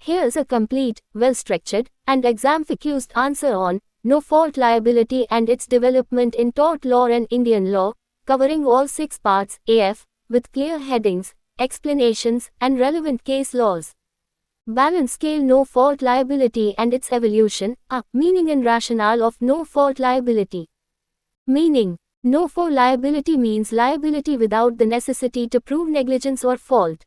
Here's a complete, well-structured, and exam-focused answer on no-fault liability and its development in tort law and Indian law, covering all 6 parts, AF, with clear headings, explanations, and relevant case laws. Balance scale no-fault liability and its evolution, meaning and rationale of no-fault liability. Meaning, no-fault liability means liability without the necessity to prove negligence or fault.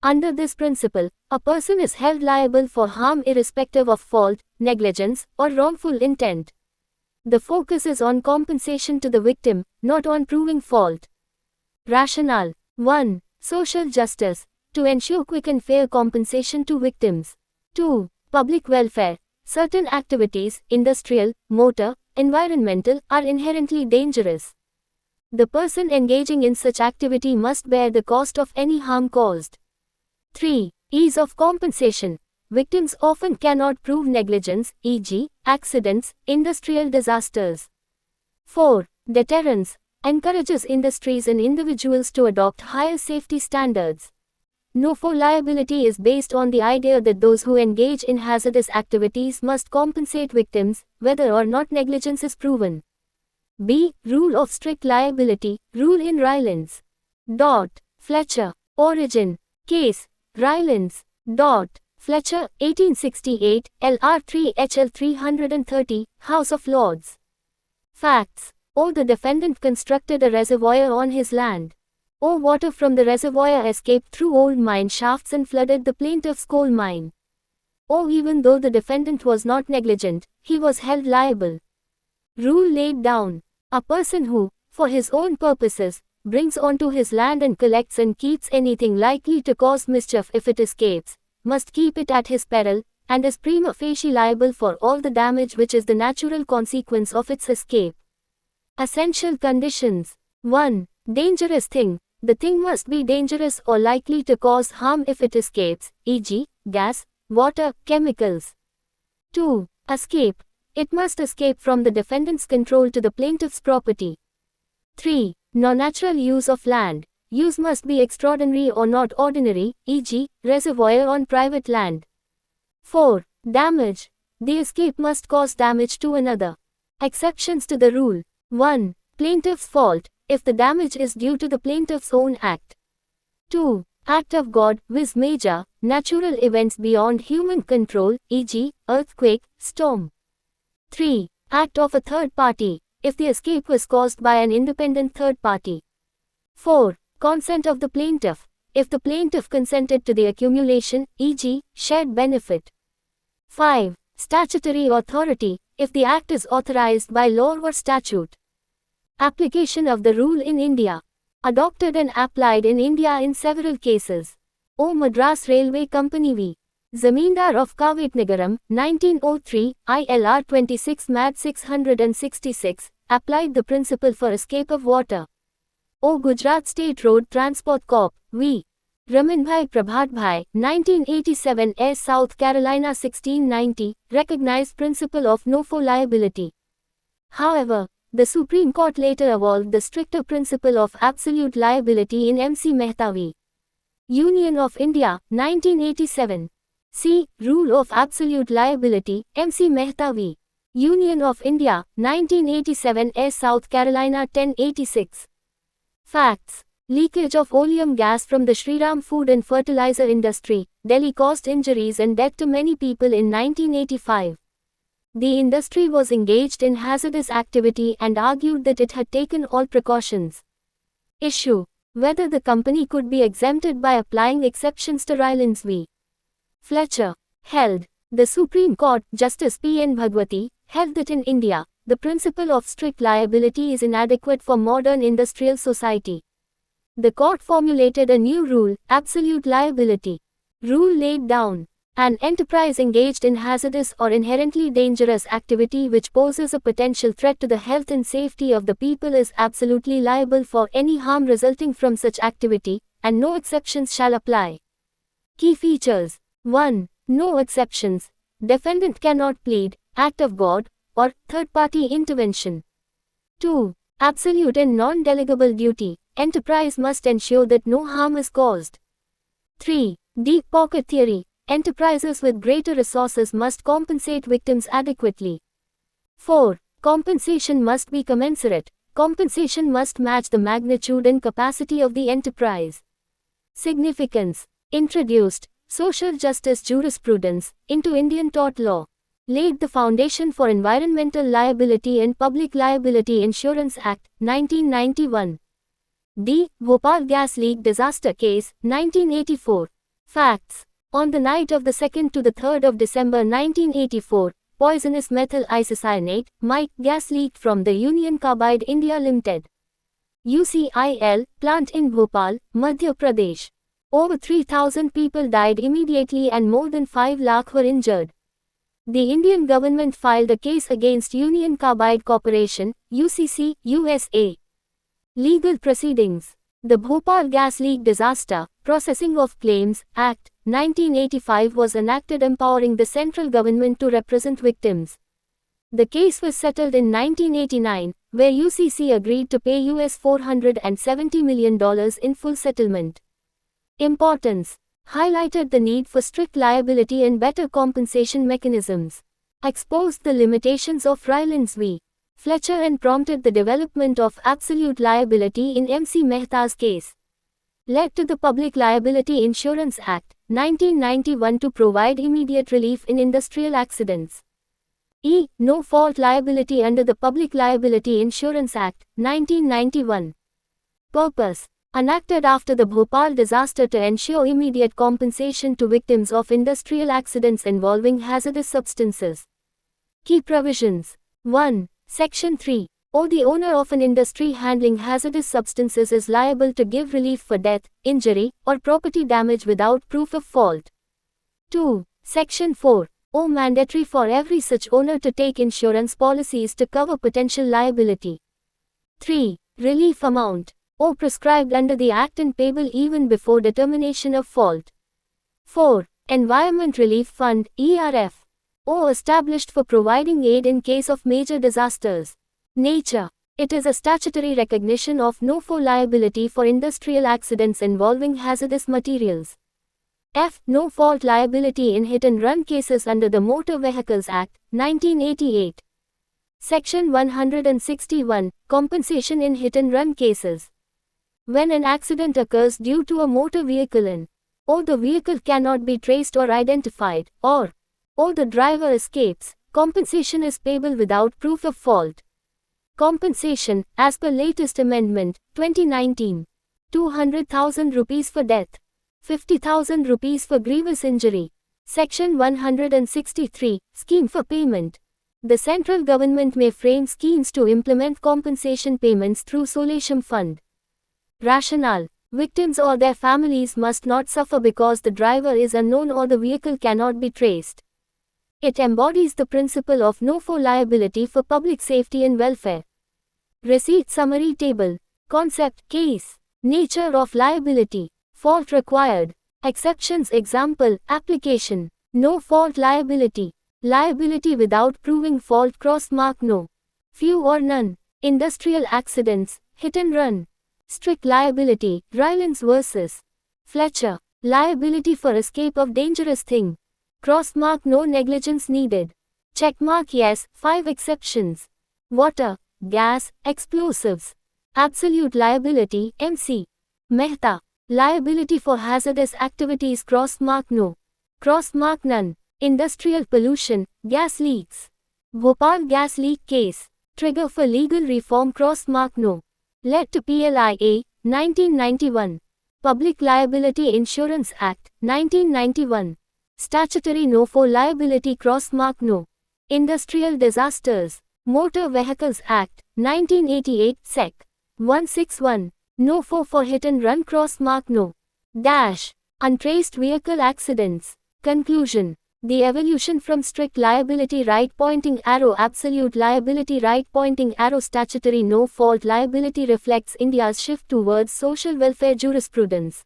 Under this principle, a person is held liable for harm irrespective of fault, negligence, or wrongful intent. The focus is on compensation to the victim, not on proving fault. Rationale. 1. Social justice, to ensure quick and fair compensation to victims. 2. Public welfare. Certain activities, industrial, motor, environmental, are inherently dangerous. The person engaging in such activity must bear the cost of any harm caused. 3. Ease of compensation. Victims often cannot prove negligence, e.g., accidents, industrial disasters. 4. Deterrence. Encourages industries and individuals to adopt higher safety standards. No-fault liability is based on the idea that those who engage in hazardous activities must compensate victims, whether or not negligence is proven. B. Rule of strict liability, rule in Rylands. Fletcher. Origin. Case. Rylands. Fletcher, 1868, LR 3 HL 330, House of Lords. Facts. The defendant constructed a reservoir on his land. Water from the reservoir escaped through old mine shafts and flooded the plaintiff's coal mine. Even though the defendant was not negligent, he was held liable. Rule laid down. A person who, for his own purposes, brings onto his land and collects and keeps anything likely to cause mischief if it escapes, must keep it at his peril, and is prima facie liable for all the damage which is the natural consequence of its escape. Essential conditions. 1. Dangerous thing. The thing must be dangerous or likely to cause harm if it escapes, e.g., gas, water, chemicals. 2. Escape. It must escape from the defendant's control to the plaintiff's property. 3. Non-natural use of land. Use must be extraordinary or not ordinary, e.g., reservoir on private land. 4. Damage. The escape must cause damage to another. Exceptions to the rule. 1. Plaintiff's fault, if the damage is due to the plaintiff's own act. 2. Act of God, vis major, natural events beyond human control, e.g., earthquake, storm. 3. Act of a third party, if the escape was caused by an independent third party. 4. Consent of the plaintiff, if the plaintiff consented to the accumulation, e.g., shared benefit. 5. Statutory authority, if the act is authorized by law or statute. Application of the rule in India. Adopted and applied in India in several cases. Madras Railway Company v. Zamindar of Kavetnagaram, 1903, ILR 26 Mad 666, applied the principle for escape of water. Gujarat State Road Transport Corp. v. Ramanbhai Prabhatbhai, 1987, Air South Carolina 1690, recognized principle of no-fault liability. However, the Supreme Court later evolved the stricter principle of absolute liability in M.C. Mehta v. Union of India, 1987. C. Rule of absolute liability, M.C. Mehta v. Union of India, 1987, Air South Carolina 1086. Facts. Leakage of oleum gas from the Shriram food and fertilizer industry, Delhi caused injuries and death to many people in 1985. The industry was engaged in hazardous activity and argued that it had taken all precautions. Issue. Whether the company could be exempted by applying exceptions to Rylands v. Fletcher. Held. The Supreme Court, Justice P. N. Bhagwati, held that in India, the principle of strict liability is inadequate for modern industrial society. The court formulated a new rule, absolute liability. Rule laid down. An enterprise engaged in hazardous or inherently dangerous activity which poses a potential threat to the health and safety of the people is absolutely liable for any harm resulting from such activity, and no exceptions shall apply. Key features. 1. No exceptions. Defendant cannot plead, act of God, or third-party intervention. 2. Absolute and non-delegable duty. Enterprise must ensure that no harm is caused. 3. Deep pocket theory. Enterprises with greater resources must compensate victims adequately. 4. Compensation must be commensurate. Compensation must match the magnitude and capacity of the enterprise. Significance. Introduced social justice jurisprudence into Indian tort law. Laid the foundation for Environmental Liability and Public Liability Insurance Act, 1991. D. Bhopal gas leak disaster case, 1984. Facts. On the night of the 2nd to the 3rd of December 1984, poisonous methyl isocyanate, MIC, gas leaked from the Union Carbide India Limited, UCIL, plant in Bhopal, Madhya Pradesh. Over 3,000 people died immediately and more than 5 lakh were injured. The Indian government filed a case against Union Carbide Corporation, UCC, USA. Legal proceedings. The Bhopal Gas Leak Disaster Processing of Claims Act, 1985 was enacted empowering the central government to represent victims. The case was settled in 1989, where UCC agreed to pay US $470 million in full settlement. Importance. Highlighted the need for strict liability and better compensation mechanisms. Exposed the limitations of Rylance v. Fletcher and prompted the development of absolute liability in M.C. Mehta's case. Led to the Public Liability Insurance Act, 1991 to provide immediate relief in industrial accidents. E. No-fault liability under the Public Liability Insurance Act, 1991. Purpose. Enacted after the Bhopal disaster to ensure immediate compensation to victims of industrial accidents involving hazardous substances. Key provisions. 1. Section 3. The owner of an industry handling hazardous substances is liable to give relief for death, injury, or property damage without proof of fault. 2. Section 4. Mandatory for every such owner to take insurance policies to cover potential liability. 3. Relief amount. Prescribed under the Act and payable even before determination of fault. 4. Environment Relief Fund, ERF. Established for providing aid in case of major disasters. Nature. It is a statutory recognition of no-fault liability for industrial accidents involving hazardous materials. F. No-fault liability in hit-and-run cases under the Motor Vehicles Act, 1988. Section 161. Compensation in hit-and-run cases. When an accident occurs due to a motor vehicle in, the vehicle cannot be traced or identified, or the driver escapes, compensation is payable without proof of fault. Compensation, as per latest amendment, 2019. 200,000 rupees for death. 50,000 rupees for grievous injury. Section 163, Scheme for Payment. The central government may frame schemes to implement compensation payments through Solatium Fund. Rationale. Victims or their families must not suffer because the driver is unknown or the vehicle cannot be traced. It embodies the principle of no-fault liability for public safety and welfare. Receipt Summary Table. Concept, Case. Nature of liability. Fault required. Exceptions. Example, Application. No-fault liability. Liability without proving fault. No. Few or none. Industrial accidents. Hit and run. Strict liability. Rylance vs. Fletcher. Liability for escape of dangerous thing. No negligence needed. Checkmark yes. 5 exceptions. Water, gas, explosives. Absolute liability. M.C. Mehta. Liability for hazardous activities. No. None. Industrial pollution, gas leaks. Bhopal gas leak case. Trigger for legal reform. No. Led to PLIA, 1991. Public Liability Insurance Act, 1991. Statutory no-fault liability. No. Industrial disasters. Motor Vehicles Act, 1988, Sec. 161. No-fault for hit-and-run. No. Untraced vehicle accidents. Conclusion. The evolution from strict liability absolute liability statutory no-fault liability reflects India's shift towards social welfare jurisprudence.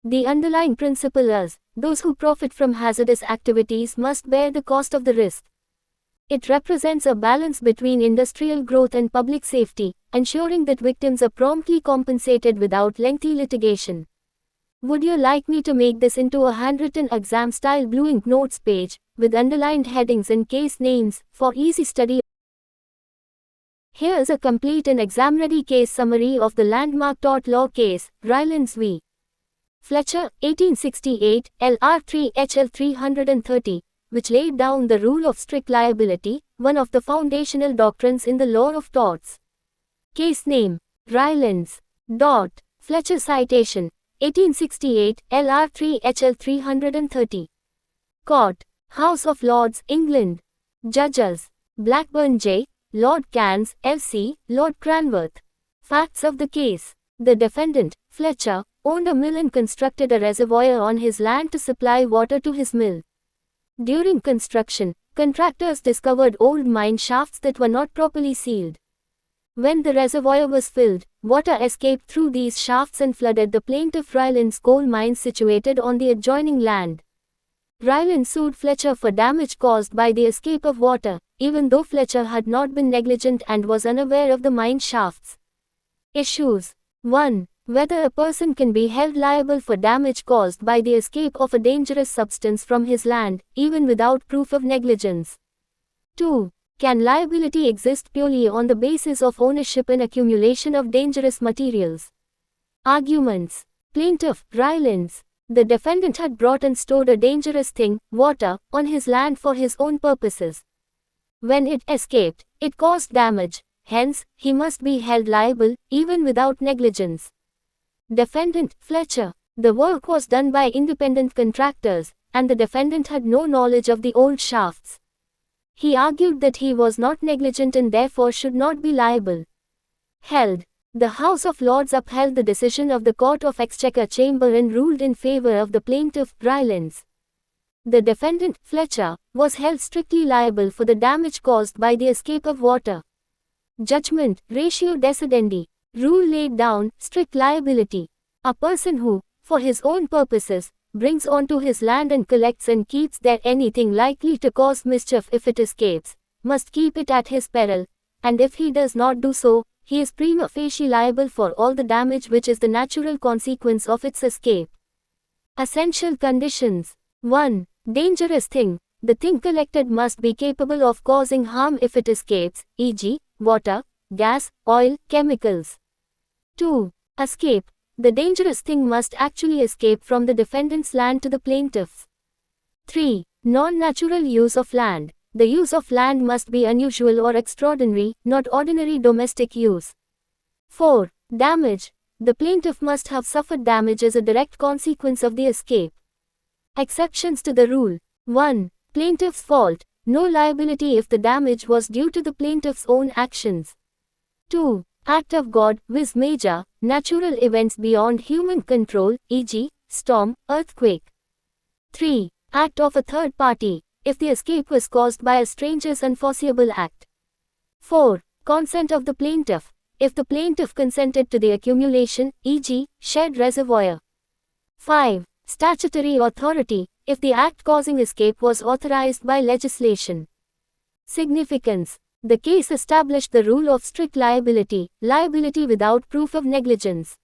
The underlying principle is, those who profit from hazardous activities must bear the cost of the risk. It represents a balance between industrial growth and public safety, ensuring that victims are promptly compensated without lengthy litigation. Would you like me to make this into a handwritten exam-style blue ink notes page, with underlined headings and case names, for easy study? Here is a complete and exam-ready case summary of the landmark tort law case, Rylance v. Fletcher, 1868, LR3 HL 330, which laid down the rule of strict liability, one of the foundational doctrines in the law of torts. Case name: Rylance. Fletcher citation: 1868, LR3 HL 330. Court: House of Lords, England. Judges: Blackburn J., Lord Cairns, F.C., Lord Cranworth. Facts of the case: the defendant, Fletcher, owned a mill and constructed a reservoir on his land to supply water to his mill. During construction, contractors discovered old mine shafts that were not properly sealed. When the reservoir was filled, water escaped through these shafts and flooded the plaintiff Rylance coal mines situated on the adjoining land. Rylance sued Fletcher for damage caused by the escape of water, even though Fletcher had not been negligent and was unaware of the mine shafts. Issues: 1. Whether a person can be held liable for damage caused by the escape of a dangerous substance from his land, even without proof of negligence. 2. Can liability exist purely on the basis of ownership and accumulation of dangerous materials? Arguments: Plaintiff, Rylance. The defendant had brought and stored a dangerous thing, water, on his land for his own purposes. When it escaped, it caused damage, hence, he must be held liable, even without negligence. Defendant, Fletcher. The work was done by independent contractors, and the defendant had no knowledge of the old shafts. He argued that he was not negligent and therefore should not be liable. Held. The House of Lords upheld the decision of the Court of Exchequer Chamber and ruled in favor of the plaintiff, Rylance. The defendant, Fletcher, was held strictly liable for the damage caused by the escape of water. Judgment, Ratio Decidendi. Rule laid down, strict liability. A person who, for his own purposes, brings onto his land and collects and keeps there anything likely to cause mischief if it escapes, must keep it at his peril, and if he does not do so, he is prima facie liable for all the damage which is the natural consequence of its escape. Essential conditions: 1. Dangerous thing. The thing collected must be capable of causing harm if it escapes, e.g., water, gas, oil, chemicals. 2. Escape. The dangerous thing must actually escape from the defendant's land to the plaintiff's. 3. Non-natural use of land. The use of land must be unusual or extraordinary, not ordinary domestic use. 4. Damage. The plaintiff must have suffered damage as a direct consequence of the escape. Exceptions to the rule: 1. Plaintiff's fault. No liability if the damage was due to the plaintiff's own actions. 2. Act of God, vis major, natural events beyond human control, e.g., storm, earthquake. 3. Act of a third party, if the escape was caused by a stranger's unforeseeable act. 4. Consent of the plaintiff, if the plaintiff consented to the accumulation, e.g., shared reservoir. 5. Statutory authority, if the act causing escape was authorized by legislation. Significance: the case established the rule of strict liability, liability without proof of negligence.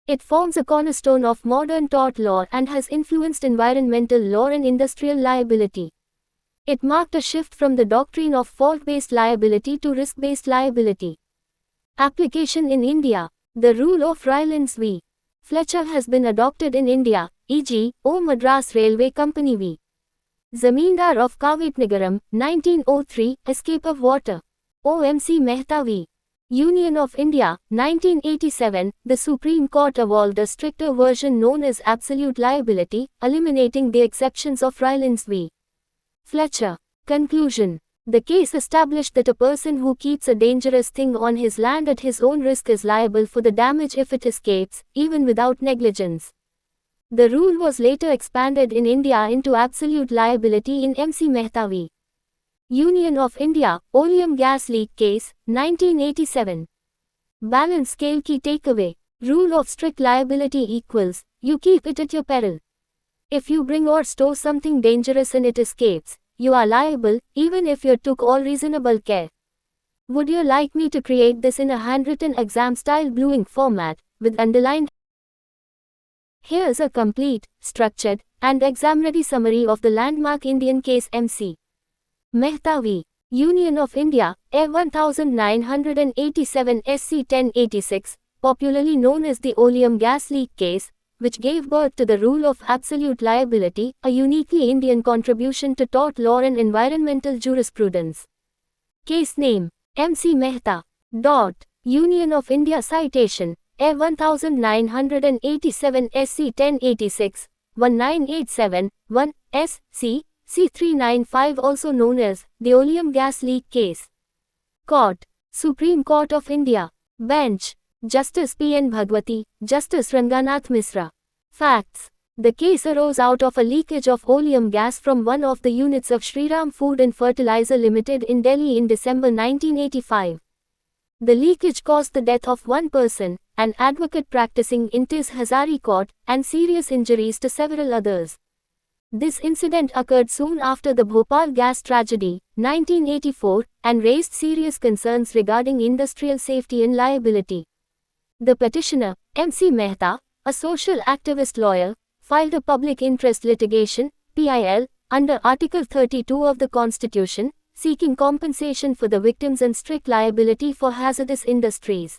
It forms a cornerstone of modern tort law and has influenced environmental law and industrial liability. It marked a shift from the doctrine of fault-based liability to risk-based liability. Application in India: the rule of Rylance v. Fletcher has been adopted in India, e.g., O Madras Railway Company v. Zamindar of Kavitnagaram, 1903, escape of water. O.M.C. Mehta v. Union of India, 1987, the Supreme Court evolved a stricter version known as absolute liability, eliminating the exceptions of Rylance v. Fletcher. Conclusion: the case established that a person who keeps a dangerous thing on his land at his own risk is liable for the damage if it escapes, even without negligence. The rule was later expanded in India into absolute liability in M.C. Mehta v. Union of India, Oleum gas leak case, 1987. Balance scale key takeaway: rule of strict liability equals, you keep it at your peril. If you bring or store something dangerous and it escapes, you are liable, even if you took all reasonable care. Would you like me to create this in a handwritten exam-style blue ink format, with underlined Here's a complete, structured, and exam-ready summary of the landmark Indian case MC Mehta v. Union of India, A 1987 SC 1086, popularly known as the Oleum gas leak case, which gave birth to the rule of absolute liability, a uniquely Indian contribution to tort law and environmental jurisprudence. Case name: MC Mehta. Union of India citation: A 1987 SC 1086, 1987, 1, SC, C395, also known as the Oleum gas leak case. Court: Supreme Court of India. Bench: Justice P.N. Bhagwati, Justice Ranganath Misra. Facts: the case arose out of a leakage of oleum gas from one of the units of Shriram Food and Fertilizer Limited in Delhi in December 1985. The leakage caused the death of one person, an advocate practicing in TIS Hazari Court, and serious injuries to several others. This incident occurred soon after the Bhopal gas tragedy, 1984, and raised serious concerns regarding industrial safety and liability. The petitioner, MC Mehta, a social activist lawyer, filed a public interest litigation, PIL, under Article 32 of the Constitution, seeking compensation for the victims and strict liability for hazardous industries.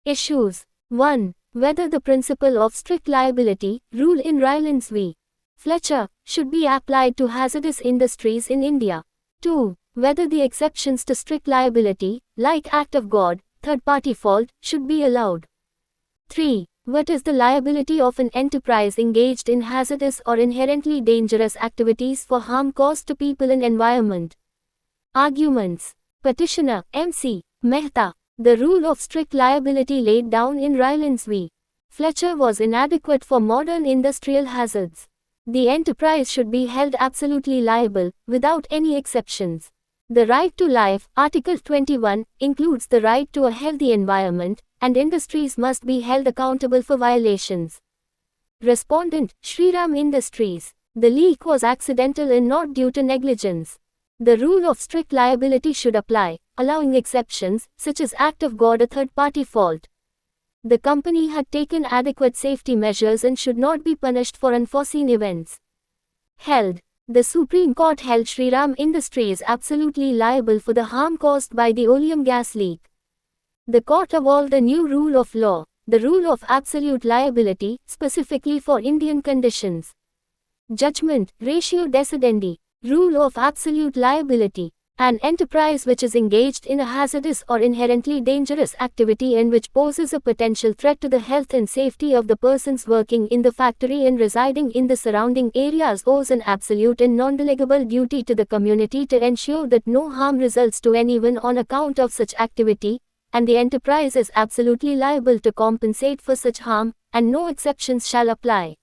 Issues: 1. Whether the principle of strict liability, rule in Rylands v. Fletcher, should be applied to hazardous industries in India. 2. Whether the exceptions to strict liability, like act of God, third-party fault, should be allowed. 3. What is the liability of an enterprise engaged in hazardous or inherently dangerous activities for harm caused to people and environment? Arguments. Petitioner, MC Mehta. The rule of strict liability laid down in Rylands v. Fletcher was inadequate for modern industrial hazards. The enterprise should be held absolutely liable, without any exceptions. The right to life, Article 21, includes the right to a healthy environment, and industries must be held accountable for violations. Respondent, Shriram Industries. The leak was accidental and not due to negligence. The rule of strict liability should apply, allowing exceptions, such as act of God or third-party fault. The company had taken adequate safety measures and should not be punished for unforeseen events. Held. The Supreme Court held Shriram Industries absolutely liable for the harm caused by the oleum gas leak. The court evolved a new rule of law, the rule of absolute liability, specifically for Indian conditions. Judgment, Ratio Decidendi. Rule of absolute liability. An enterprise which is engaged in a hazardous or inherently dangerous activity and which poses a potential threat to the health and safety of the persons working in the factory and residing in the surrounding areas owes an absolute and non-delegable duty to the community to ensure that no harm results to anyone on account of such activity, and the enterprise is absolutely liable to compensate for such harm, and no exceptions shall apply.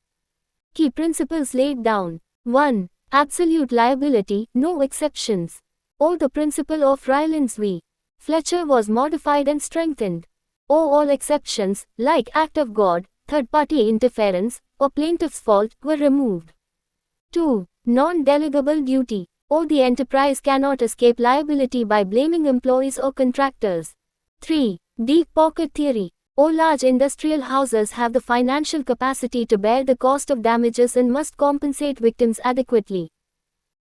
Key principles laid down. 1. Absolute liability, no exceptions. The principle of Rylands v. Fletcher was modified and strengthened. All exceptions, like act of God, third-party interference, or plaintiff's fault, were removed. 2. Non-delegable duty. The enterprise cannot escape liability by blaming employees or contractors. 3. Deep pocket theory. Large industrial houses have the financial capacity to bear the cost of damages and must compensate victims adequately.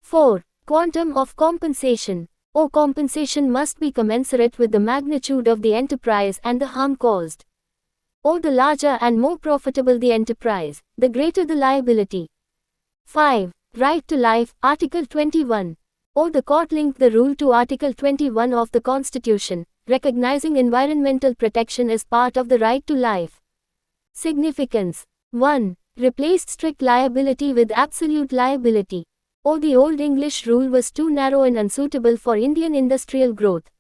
4. Quantum of compensation. Compensation must be commensurate with the magnitude of the enterprise and the harm caused. The larger and more profitable the enterprise, the greater the liability. 5. Right to life, Article 21. The court linked the rule to Article 21 of the Constitution, recognizing environmental protection as part of the right to life. Significance. 1. Replaced strict liability with absolute liability. The Old English rule was too narrow and unsuitable for Indian industrial growth.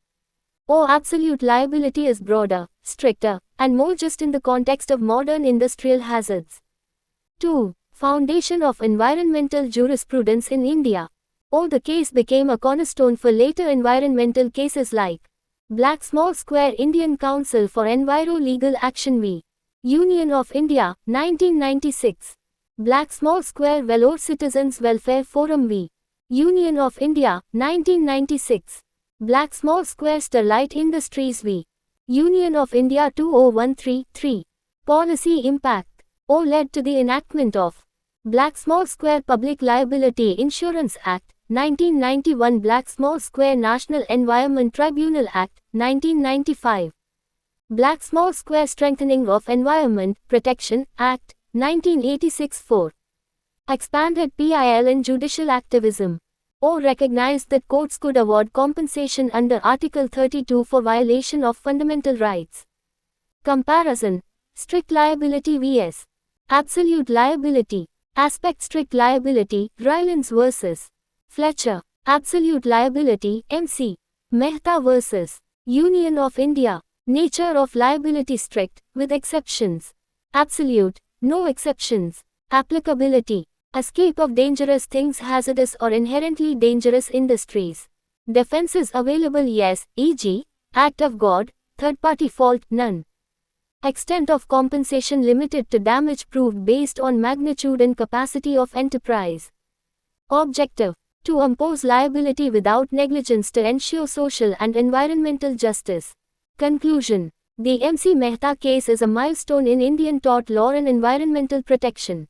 Absolute liability is broader, stricter, and more just in the context of modern industrial hazards. 2. Foundation of environmental jurisprudence in India. The case became a cornerstone for later environmental cases like Black Small Square Indian Council for Enviro Legal Action v. Union of India, 1996. Black Small Square Vellore Citizens Welfare Forum v. Union of India, 1996. Black Small Square Sterlite Industries v. Union of India 20133. Policy Impact. or led to the enactment of Black Small Square Public Liability Insurance Act, 1991, Black Small Square National Environment Tribunal Act, 1995. Black Small Square Strengthening of Environment Protection Act, 1986-4. Expanded PIL in judicial activism. Or recognized that courts could award compensation under Article 32 for violation of fundamental rights. Comparison. Strict liability vs. Absolute liability. Aspect. Strict liability, Rylance vs. Fletcher. Absolute liability, MC. Mehta vs. Union of India. Nature of liability. Strict, with exceptions. Absolute, no exceptions. Applicability. Escape of dangerous things, hazardous or inherently dangerous industries. Defenses available, yes, e.g., act of God, third-party fault, none. Extent of compensation limited to damage proved based on magnitude and capacity of enterprise. Objective. To impose liability without negligence to ensure social and environmental justice. Conclusion. The MC Mehta case is a milestone in Indian tort law and environmental protection.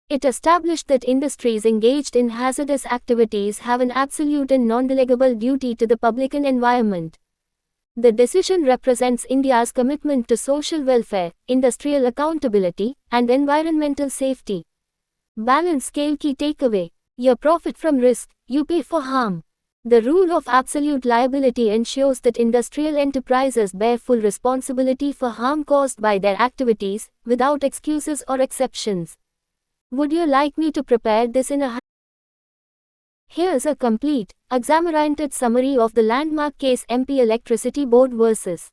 It established that industries engaged in hazardous activities have an absolute and non-delegable duty to the public and environment. The decision represents India's commitment to social welfare, industrial accountability, and environmental safety. Balance scale. Key takeaway. You profit from risk, you pay for harm. The rule of absolute liability ensures that industrial enterprises bear full responsibility for harm caused by their activities, without excuses or exceptions. Would you like me to prepare this in a... Here's a complete, exam-oriented summary of the landmark case MP Electricity Board vs.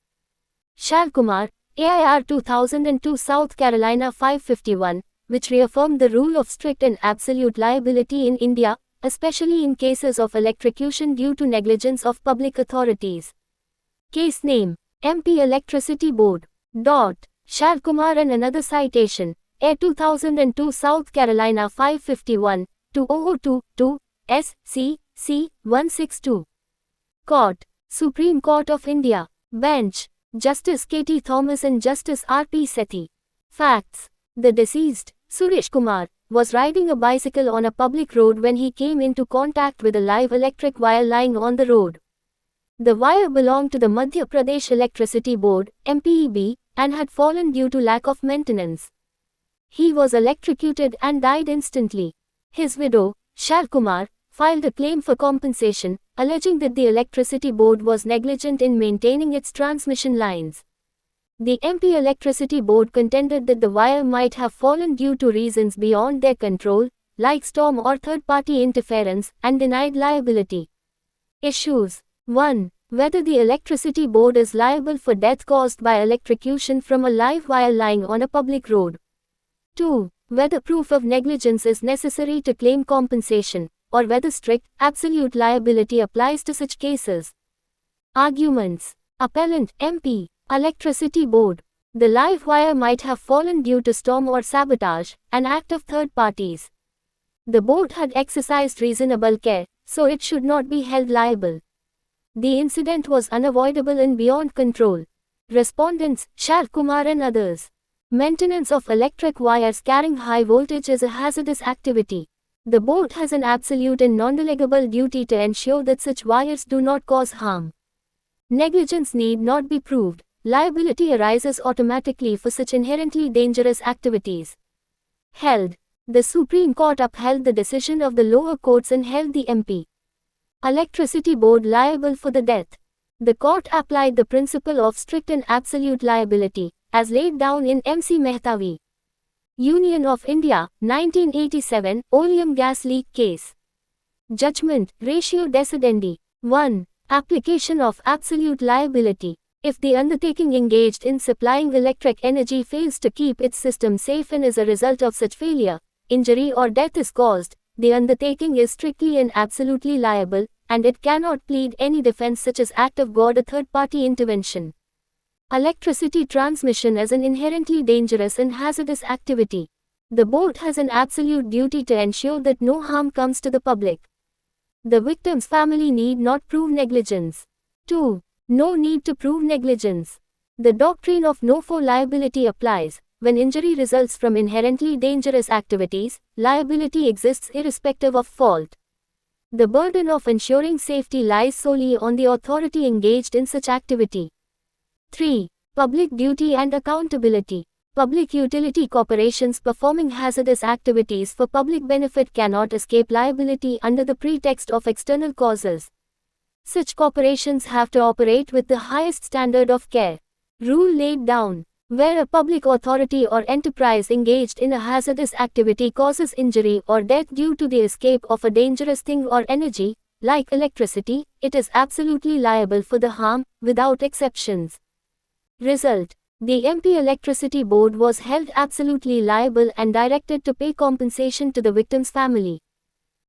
Shalkumar, AIR 2002, South Carolina 551, which reaffirmed the rule of strict and absolute liability in India, especially in cases of electrocution due to negligence of public authorities. Case name, MP Electricity Board. Shalkumar and another citation. AIR 2002, South Carolina 551, 2002, SC, C162. Court, Supreme Court of India. Bench, Justice K.T. Thomas and Justice R.P. Sethi. Facts. The deceased, Suresh Kumar, was riding a bicycle on a public road when he came into contact with a live electric wire lying on the road. The wire belonged to the Madhya Pradesh Electricity Board, MPEB, and had fallen due to lack of maintenance. He was electrocuted and died instantly. His widow, Shalkumar, filed a claim for compensation, alleging that the Electricity Board was negligent in maintaining its transmission lines. The MP Electricity Board contended that the wire might have fallen due to reasons beyond their control, like storm or third-party interference, and denied liability. Issues. 1. Whether the Electricity Board is liable for death caused by electrocution from a live wire lying on a public road. 2. Whether proof of negligence is necessary to claim compensation, or whether strict, absolute liability applies to such cases. Arguments. Appellant, MP, Electricity Board. The live wire might have fallen due to storm or sabotage, an act of third parties. The board had exercised reasonable care, so it should not be held liable. The incident was unavoidable and beyond control. Respondents, Shalkumar and others. Maintenance of electric wires carrying high voltage is a hazardous activity. The board has an absolute and non-delegable duty to ensure that such wires do not cause harm. Negligence need not be proved. Liability arises automatically for such inherently dangerous activities. Held. The Supreme Court upheld the decision of the lower courts and held the MP Electricity Board liable for the death. The court applied the principle of strict and absolute liability, as laid down in MC Mehta v. Union of India, 1987, oleum gas leak case. Judgment, Ratio Decidendi. 1. Application of absolute liability. If the undertaking engaged in supplying electric energy fails to keep its system safe and as a result of such failure, injury or death is caused, the undertaking is strictly and absolutely liable, and it cannot plead any defense such as act of God or third-party intervention. Electricity transmission is an inherently dangerous and hazardous activity. The board has an absolute duty to ensure that no harm comes to the public. The victim's family need not prove negligence. 2. No need to prove negligence. The doctrine of no-fault liability applies, when injury results from inherently dangerous activities, liability exists irrespective of fault. The burden of ensuring safety lies solely on the authority engaged in such activity. 3. Public duty and accountability. Public utility corporations performing hazardous activities for public benefit cannot escape liability under the pretext of external causes. Such corporations have to operate with the highest standard of care. Rule laid down. Where a public authority or enterprise engaged in a hazardous activity causes injury or death due to the escape of a dangerous thing or energy, like electricity, it is absolutely liable for the harm, without exceptions. Result: the MP Electricity Board was held absolutely liable and directed to pay compensation to the victim's family.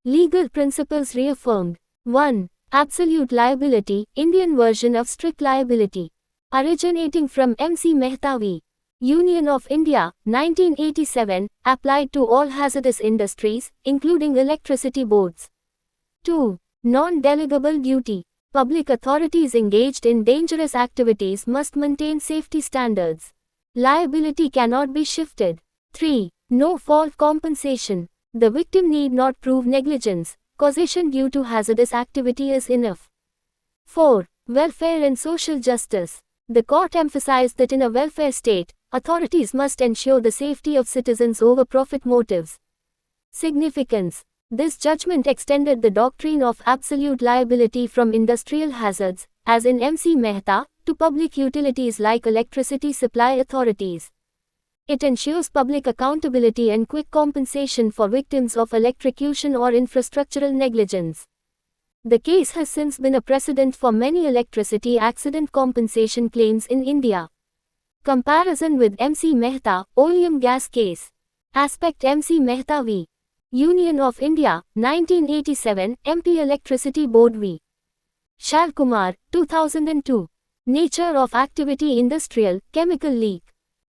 Legal principles reaffirmed. 1. Absolute liability, Indian version of strict liability. Originating from M.C. Mehta v. Union of India, 1987, applied to all hazardous industries, including electricity boards. 2. Non-delegable duty. Public authorities engaged in dangerous activities must maintain safety standards. Liability cannot be shifted. 3. No fault compensation. The victim need not prove negligence. Causation due to hazardous activity is enough. 4. Welfare and social justice. The court emphasized that in a welfare state, authorities must ensure the safety of citizens over profit motives. Significance. This judgment extended the doctrine of absolute liability from industrial hazards, as in M.C. Mehta, to public utilities like electricity supply authorities. It ensures public accountability and quick compensation for victims of electrocution or infrastructural negligence. The case has since been a precedent for many electricity accident compensation claims in India. Comparison with M.C. Mehta, Oleum gas case. Aspect M.C. Mehta v. Union of India, 1987, MP Electricity Board v. Shalkumar, 2002. Nature of activity: industrial, chemical leak.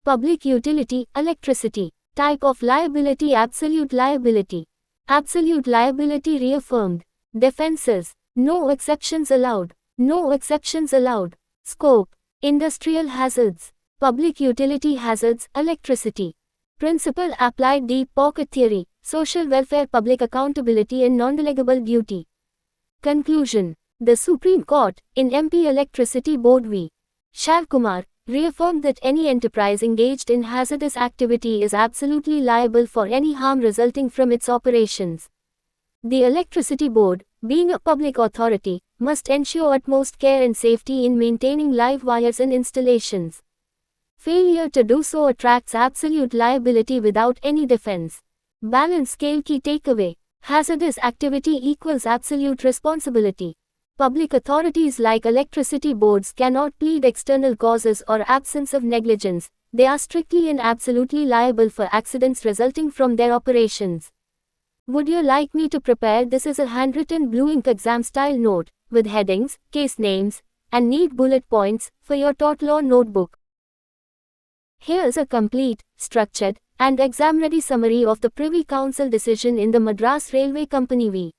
Public utility, electricity. Type of liability: absolute liability. Absolute liability reaffirmed. Defenses: no exceptions allowed. No exceptions allowed. Scope: industrial hazards. Public utility hazards, electricity. Principle applied: deep pocket theory, social welfare, public accountability and non-delegable duty. Conclusion: the Supreme Court, in MP Electricity Board v. Shalkumar, reaffirmed that any enterprise engaged in hazardous activity is absolutely liable for any harm resulting from its operations. The Electricity Board, being a public authority, must ensure utmost care and safety in maintaining live wires and installations. Failure to do so attracts absolute liability without any defense. Balance scale: key takeaway: hazardous activity equals absolute responsibility. Public authorities like electricity boards cannot plead external causes or absence of negligence. They are strictly and absolutely liable for accidents resulting from their operations. Would you like me to prepare this as a handwritten blue ink exam style note, with headings, case names, and neat bullet points, for your tort law notebook? Here's a complete, structured, and exam-ready summary of the Privy Council decision in the Madras Railway Company v.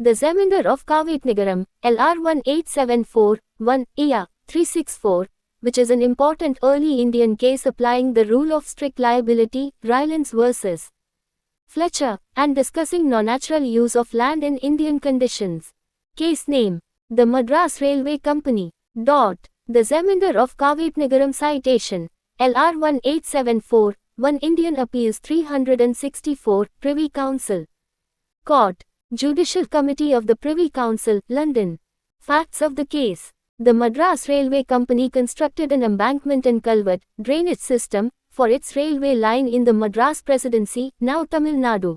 The Zemindar of Kavetnagaram, LR 18741, EA 364, which is an important early Indian case applying the rule of strict liability, Rylance vs. Fletcher, and discussing non-natural use of land in Indian conditions. Case name: the Madras Railway Company. The Zemindar of Kavetnagaram. Citation: LR 18741, Indian Appeals 364, Privy Council. Court. Judicial Committee of the Privy Council, London. Facts of the case: the Madras Railway Company constructed an embankment and culvert, drainage system, for its railway line in the Madras Presidency, now Tamil Nadu.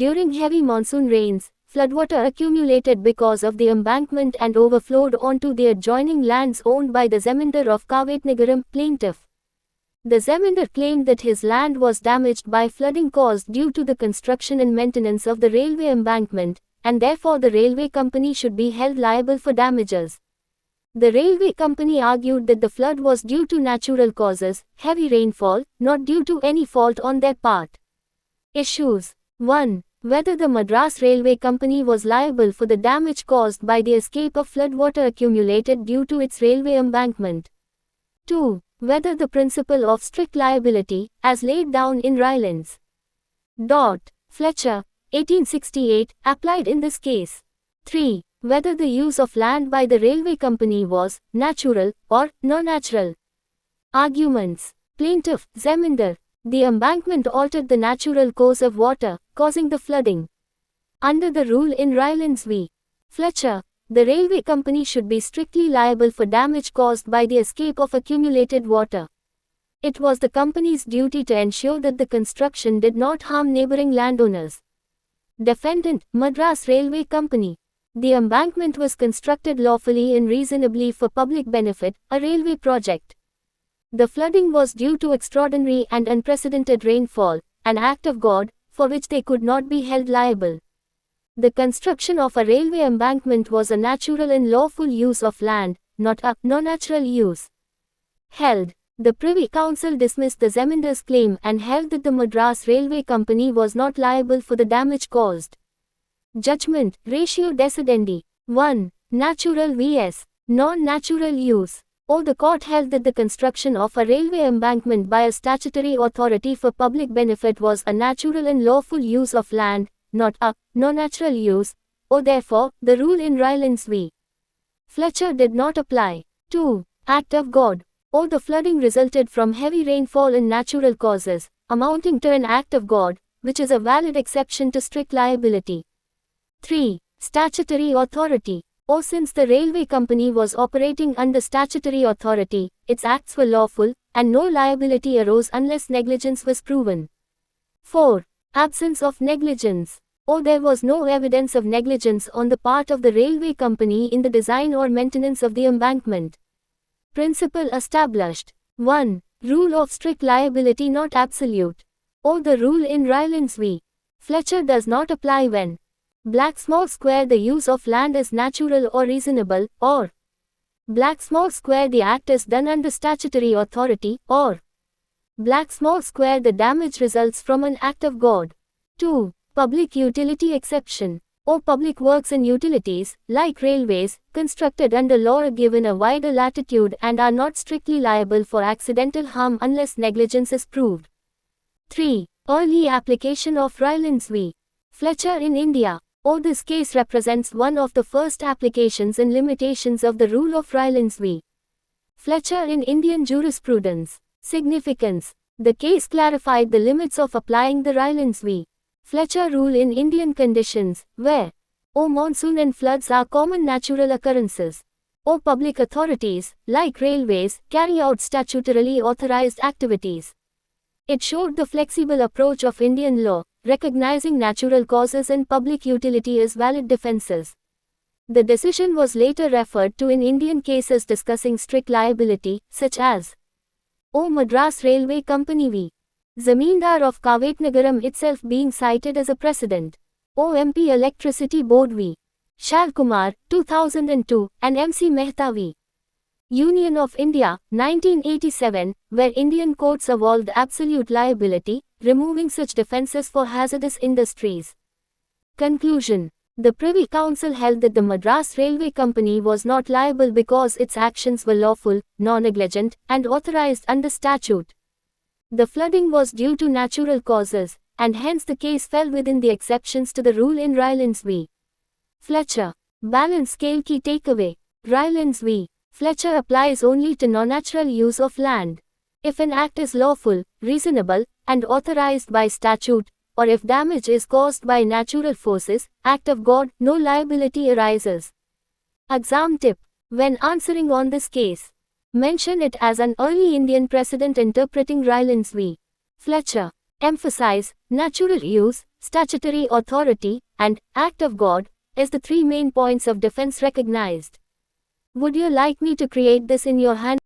During heavy monsoon rains, floodwater accumulated because of the embankment and overflowed onto the adjoining lands owned by the Zemindar of Kavetnagaram, plaintiff. The Zemindar claimed that his land was damaged by flooding caused due to the construction and maintenance of the railway embankment, and therefore the railway company should be held liable for damages. The railway company argued that the flood was due to natural causes, heavy rainfall, not due to any fault on their part. Issues: 1. Whether the Madras Railway Company was liable for the damage caused by the escape of floodwater accumulated due to its railway embankment. 2. Whether the principle of strict liability, as laid down in Rylance. Fletcher, 1868, applied in this case. 3. Whether the use of land by the railway company was natural or non-natural. Arguments. Plaintiff, Zeminder. The embankment altered the natural course of water, causing the flooding. Under the rule in Rylance v. Fletcher, the railway company should be strictly liable for damage caused by the escape of accumulated water. It was the company's duty to ensure that the construction did not harm neighboring landowners. Defendant, Madras Railway Company. The embankment was constructed lawfully and reasonably for public benefit, a railway project. The flooding was due to extraordinary and unprecedented rainfall, an act of God, for which they could not be held liable. The construction of a railway embankment was a natural and lawful use of land, not a non-natural use. Held. The Privy Council dismissed the Zeminder's claim and held that the Madras Railway Company was not liable for the damage caused. Judgment, Ratio Decidendi. 1. Natural vs. Non-natural use. The court held that the construction of a railway embankment by a statutory authority for public benefit was a natural and lawful use of land, not a non-natural use. Therefore, the rule in Rylance v. Fletcher did not apply. 2. Act of God. The flooding resulted from heavy rainfall and natural causes, amounting to an act of God, which is a valid exception to strict liability. 3. Statutory authority. Since the railway company was operating under statutory authority, its acts were lawful, and no liability arose unless negligence was proven. 4. Absence of negligence. There was no evidence of negligence on the part of the railway company in the design or maintenance of the embankment. Principle established. 1. Rule of strict liability not absolute. The rule in Rylance v. Fletcher does not apply when small square the use of land is natural or reasonable, or small square the act is done under statutory authority, or small square the damage results from an act of God. 2. Public utility exception. Public works and utilities, like railways, constructed under law are given a wider latitude and are not strictly liable for accidental harm unless negligence is proved. 3. Early application of Rylance v. Fletcher in India. This case represents one of the first applications and limitations of the rule of Rylance v. Fletcher in Indian jurisprudence. Significance. The case clarified the limits of applying the Rylance v. Fletcher rule in Indian conditions, where monsoon and floods are common natural occurrences. Public authorities, like railways, carry out statutorily authorized activities. It showed the flexible approach of Indian law, recognizing natural causes and public utility as valid defenses. The decision was later referred to in Indian cases discussing strict liability, such as Madras Railway Company v. Zamindar of Kavetnagaram itself being cited as a precedent. MP Electricity Board v. Shalkumar, 2002, and MC Mehta v. Union of India, 1987, where Indian courts evolved absolute liability, removing such defenses for hazardous industries. Conclusion. The Privy Council held that the Madras Railway Company was not liable because its actions were lawful, non-negligent, and authorized under statute. The flooding was due to natural causes, and hence the case fell within the exceptions to the rule in Rylance v. Fletcher. Balance scale key takeaway. Rylance v. Fletcher applies only to non-natural use of land. If an act is lawful, reasonable, and authorized by statute, or if damage is caused by natural forces, act of God, no liability arises. Exam tip. When answering on this case, mention it as an early Indian precedent interpreting Rylance v. Fletcher. Emphasize, natural use, statutory authority, and act of God, as the three main points of defense recognized. Would you like me to create this in your hand?